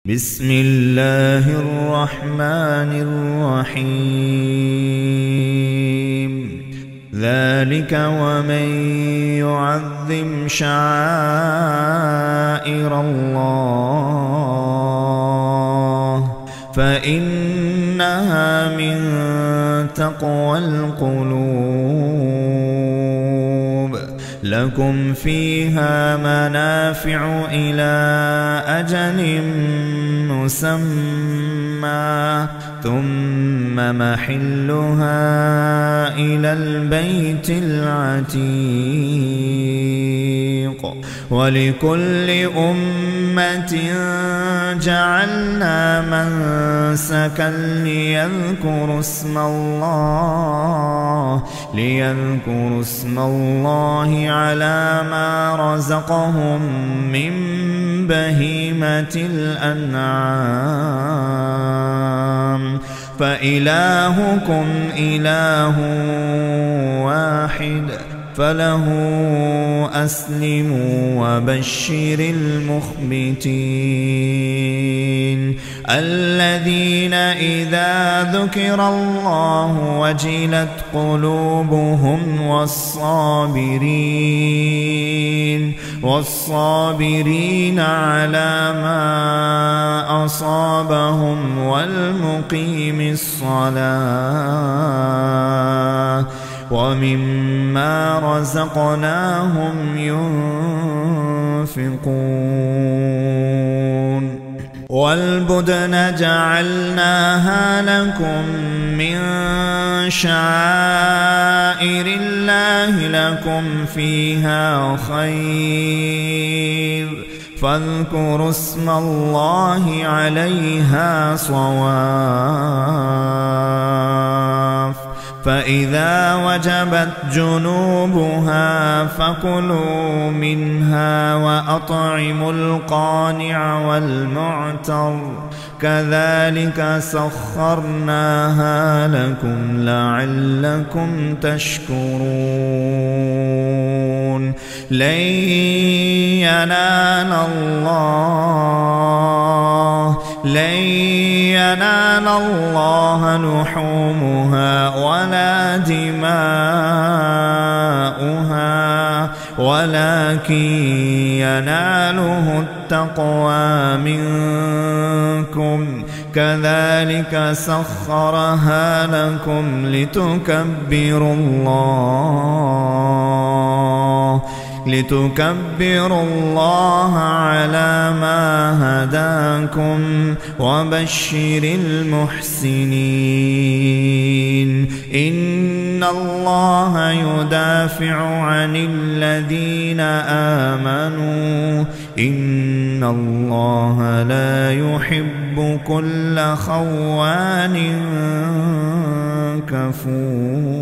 بسم الله الرحمن الرحيم ذلك ومن يعظم شعائر الله فإنها من تقوى القلوب لكم فيها منافع إلى أجل مسمى ثم محلها إلى البيت العتيق ولكل أمة جعلنا منسكا ليذكروا اسم الله على ما رزقهم من بهيمة الأنعام فإلهكم إله واحد فله أسلموا وبشر المخبتين الذين إذا ذكر الله وجلت قلوبهم والصابرين على ما أصابهم والمقيم الصلاة ومما رزقناهم ينفقون والبدن جعلناها لكم من شعائر الله لكم فيها خير فاذكروا اسم الله عليها صواف فإذا وجبت جنوبها فكلوا منها وأطعموا القانع والمعتر كذلك سخرناها لكم لعلكم تشكرون لن ينال الله لحومها ولا دماؤها ولكن يناله التقوى منكم كذلك سخرها لكم لتكبروا الله على ما هداكم وبشر المحسنين إن الله يدافع عن الذين آمنوا إن الله لا يحب كل خوان كفور.